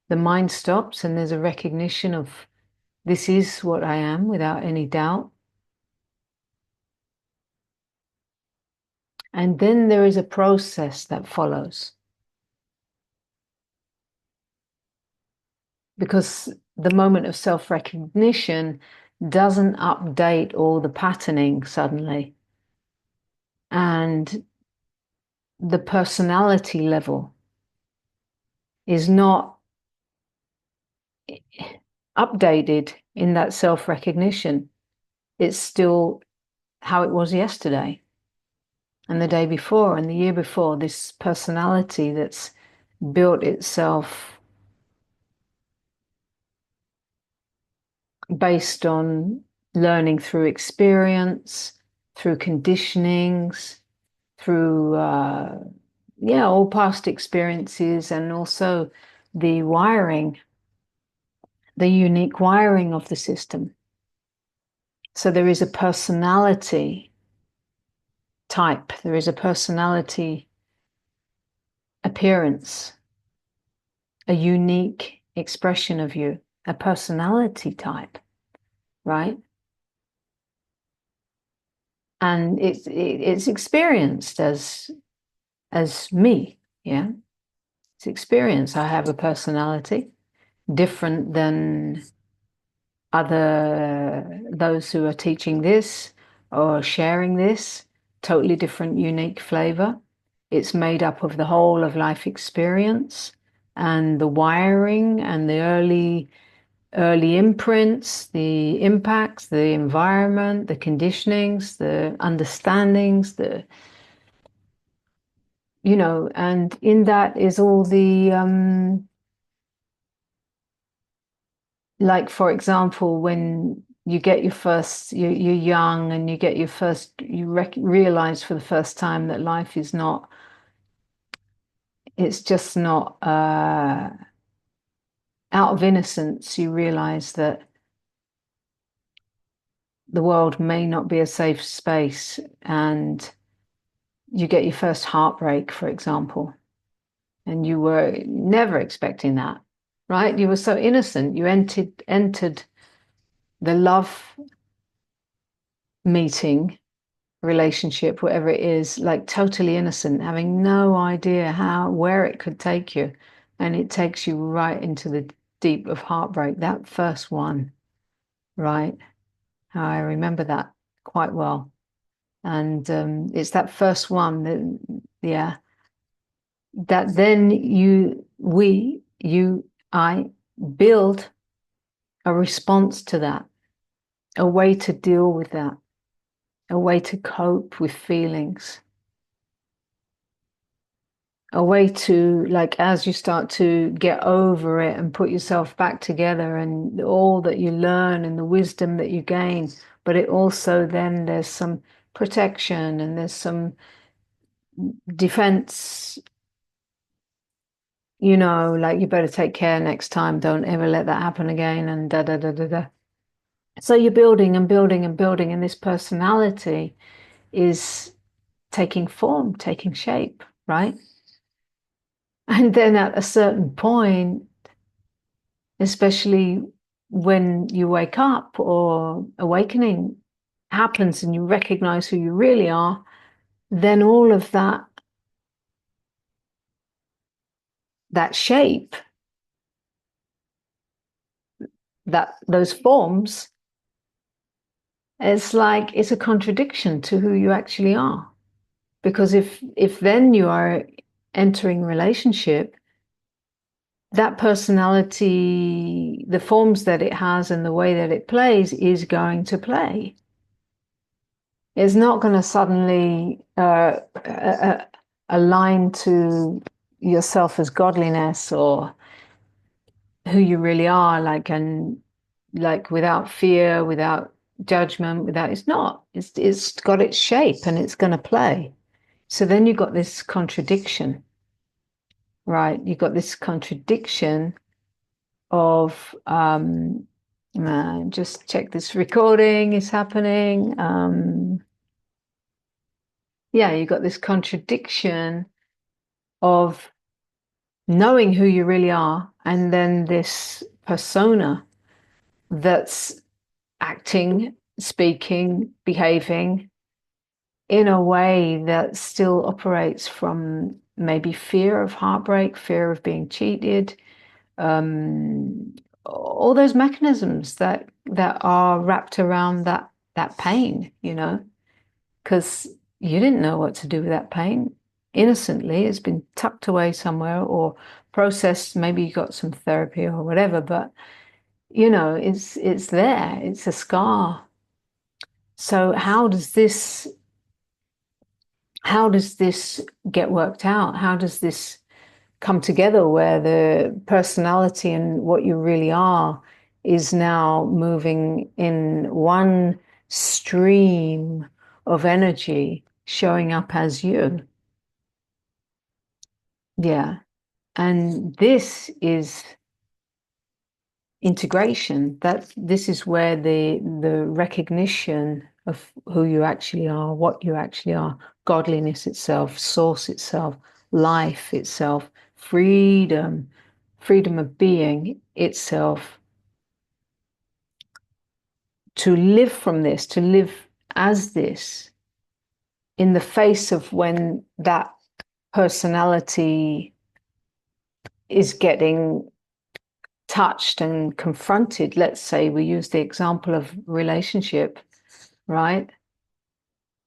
the mind stops and there's a recognition of this is what I am without any doubt. And then there is a process that follows. Because the moment of self-recognition doesn't update all the patterning suddenly. And the personality level is not updated in that self-recognition. It's still how it was yesterday and the day before and the year before, this personality that's built itself based on learning through experience, through conditionings, through all past experiences, and also the wiring, the unique wiring of the system. So there is a personality type, there is a personality appearance, a unique expression of you, a personality type, right? And it's experienced as me, yeah. It's experience. I have a personality different than those who are teaching this or sharing this, totally different, unique flavor. It's made up of the whole of life experience and the wiring and the early imprints, the impacts, the environment, the conditionings, the understandings, and in that is all the like, for example, when you get your first, you're young and you get your first, you realize for the first time that life is not, it's just not, out of innocence, you realize that the world may not be a safe space, and you get your first heartbreak, for example, and you were never expecting that, right? You were so innocent. You entered the love meeting, relationship, whatever it is, like totally innocent, having no idea where it could take you. And it takes you right into the deep of heartbreak, that first one, right? I remember that quite well. And it's that first one that, yeah, that then I build a response to that, a way to deal with that, a way to cope with feelings, a way to, like, as you start to get over it and put yourself back together and all that you learn and the wisdom that you gain, but it also then there's some protection and there's some defense, like you better take care next time, don't ever let that happen again, and da da da da da. So you're building and building and building, and this personality is taking form, taking shape, right? And then at a certain point, especially when you wake up or awakening happens and you recognize who you really are, then all of that shape, that those forms, it's like it's a contradiction to who you actually are. Because if then you are entering relationship, that personality, the forms that it has and the way that it plays is going to play. It's not going to suddenly align to yourself as godliness or who you really are, like without fear, without judgment, without, it's not. It's got its shape and it's going to play. So then you've got this contradiction, right? You've got this contradiction of just check this recording is happening. Yeah, you've got this contradiction of knowing who you really are, and then this persona that's acting, speaking, behaving in a way that still operates from maybe fear of heartbreak, fear of being cheated, all those mechanisms that are wrapped around that pain, because you didn't know what to do with that pain. Innocently, it's been tucked away somewhere or processed. Maybe you got some therapy or whatever, but it's there. It's a scar. So how does this get worked out? How does this come together where the personality and what you really are is now moving in one stream of energy, showing up as you? Yeah. And this is integration. That this is where the recognition of who you actually are, what you actually are, godliness itself, source itself, life itself, freedom, freedom of being itself, to live from this, to live as this, in the face of when that personality is getting touched and confronted. Let's say we use the example of relationship, right?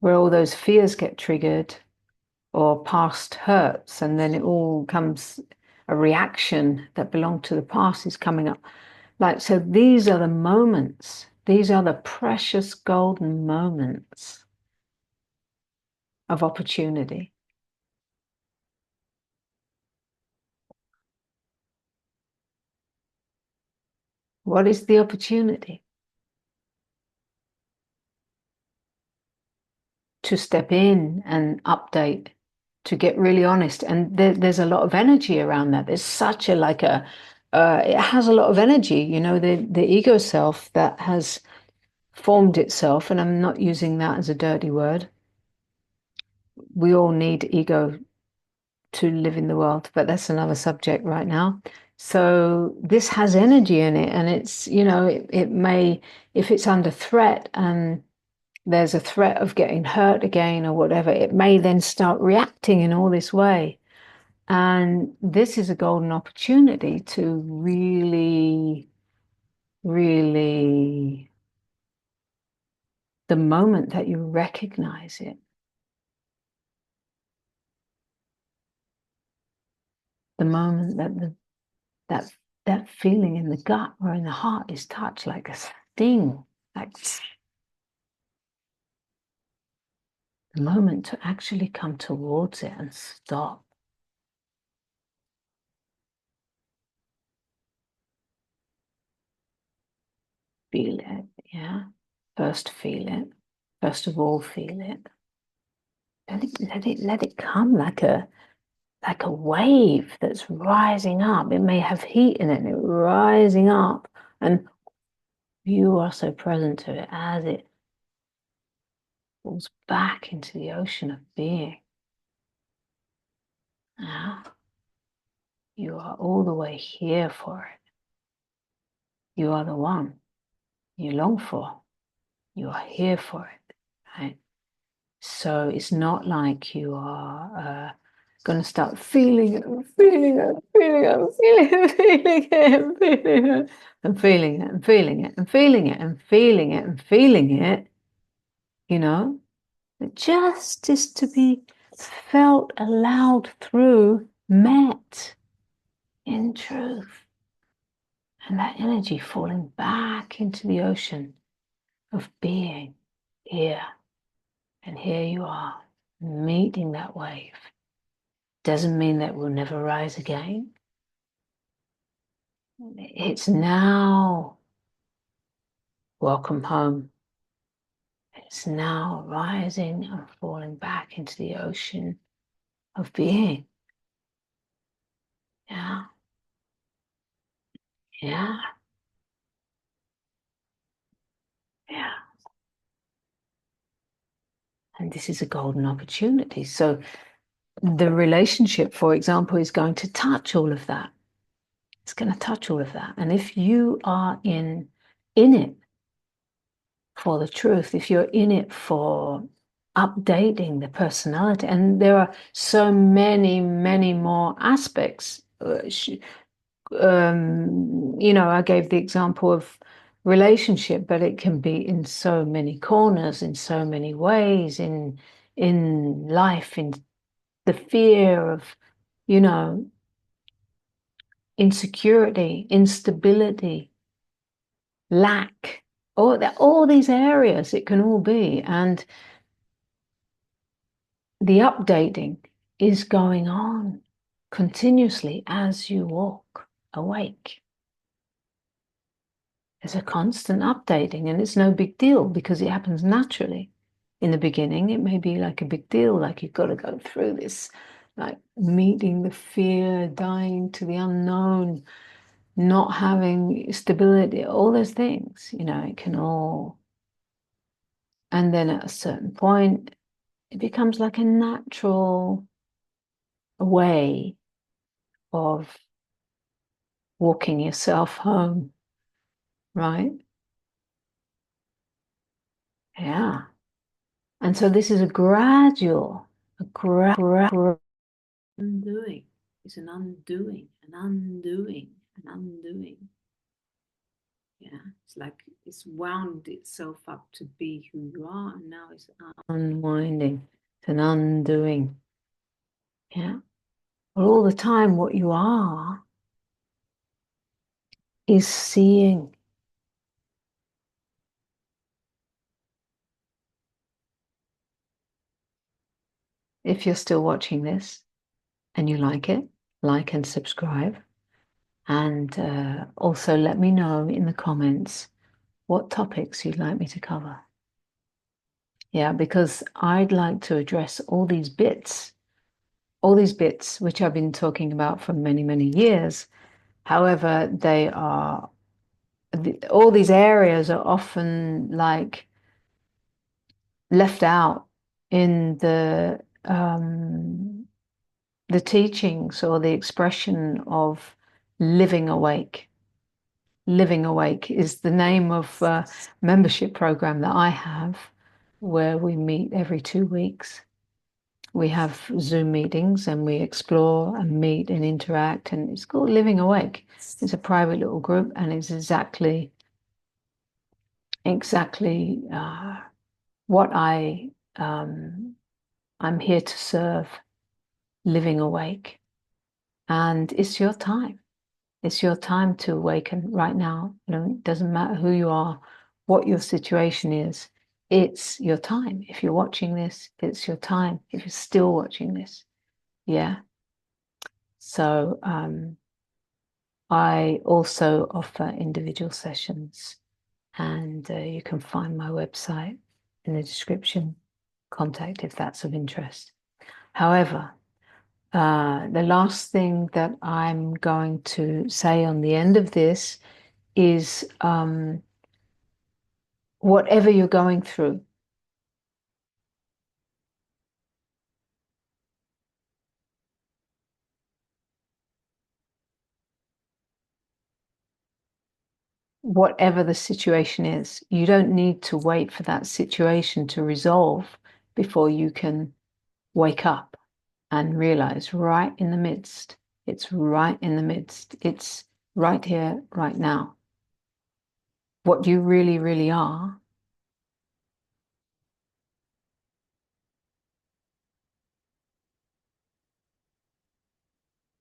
Where all those fears get triggered or past hurts, and then it all comes, a reaction that belonged to the past is coming up. Like, so these are the moments, these are the precious golden moments of opportunity. What is the opportunity? To step in and update, to get really honest. And there's a lot of energy around that. There's such a it has a lot of energy, the ego self that has formed itself. And I'm not using that as a dirty word. We all need ego to live in the world, but that's another subject right now. So this has energy in it, and it's, it may, if it's under threat and there's a threat of getting hurt again or whatever, it may then start reacting in all this way. And this is a golden opportunity to really, really, the moment that you recognize it, the moment that that feeling in the gut or in the heart is touched like a sting, like the moment to actually come towards it and stop. Feel it, yeah. First feel it. First of all, feel it. Let it come like a wave that's rising up. It may have heat in it, and it's rising up, and you are so present to it as it falls back into the ocean of being. Now, you are all the way here for it. You are the one you long for. You are here for it, right? So it's not like you are going to start feeling it, and feeling it, and feeling it, and feeling it, and feeling it, and feeling it, and feeling it, and feeling it, and feeling it, and feeling it. It just is to be felt, allowed through, met in truth. And that energy falling back into the ocean of being here. And here you are, meeting that wave. Doesn't mean that we'll never rise again. It's now. Welcome home. It's now rising and falling back into the ocean of being. Yeah. Yeah. Yeah. And this is a golden opportunity. So the relationship, for example, is going to touch all of that. It's going to touch all of that. And if you are in it for the truth, if you're in it for updating the personality, and there are so many, many more aspects. I gave the example of relationship, but it can be in so many corners, in so many ways, in life, in the fear of, insecurity, instability, lack, all these areas it can all be. And the updating is going on continuously as you walk awake. There's a constant updating, and it's no big deal because it happens naturally. In the beginning, it may be like a big deal, like you've got to go through this, like meeting the fear, dying to the unknown, not having stability, all those things, it can all. And then at a certain point, it becomes like a natural way of walking yourself home, right? Yeah. And so this is a gradual undoing. It's an undoing, an undoing, an undoing. Yeah, it's like it's wound itself up to be who you are, and now it's unwinding. It's an undoing. Yeah. But all the time, what you are is seeing. If you're still watching this and you like it, like and subscribe. And also let me know in the comments what topics you'd like me to cover. Yeah, because I'd like to address all these bits which I've been talking about for many, many years. However, all these areas are often like left out in the teachings or the expression of living awake. Living Awake is the name of a membership program that I have, where we meet every 2 weeks. We have Zoom meetings and we explore and meet and interact, and it's called Living Awake. It's a private little group, and it's exactly what I'm here to serve, living awake. And it's your time. It's your time to awaken right now. It doesn't matter who you are, what your situation is. It's your time. If you're watching this, it's your time. If you're still watching this, yeah. So I also offer individual sessions, and you can find my website in the description. Contact if that's of interest. However, the last thing that I'm going to say on the end of this is whatever you're going through, whatever the situation is, you don't need to wait for that situation to resolve before you can wake up and realize right in the midst, it's right in the midst, it's right here, right now. What you really, really are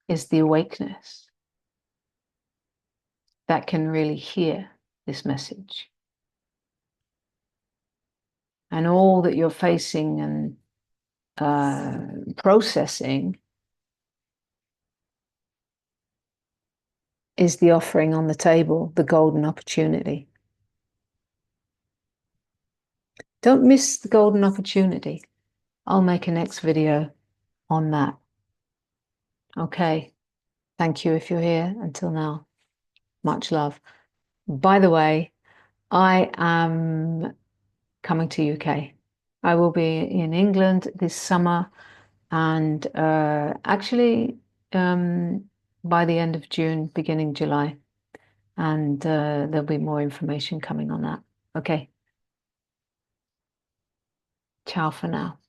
is the awakeness that can really hear this message. And all that you're facing and processing is the offering on the table, the golden opportunity. Don't miss the golden opportunity. I'll make a next video on that. Okay. Thank you if you're here until now. Much love. By the way, I am coming to UK. I will be in England this summer, and actually by the end of June, beginning July, and there'll be more information coming on that. Okay. Ciao for now.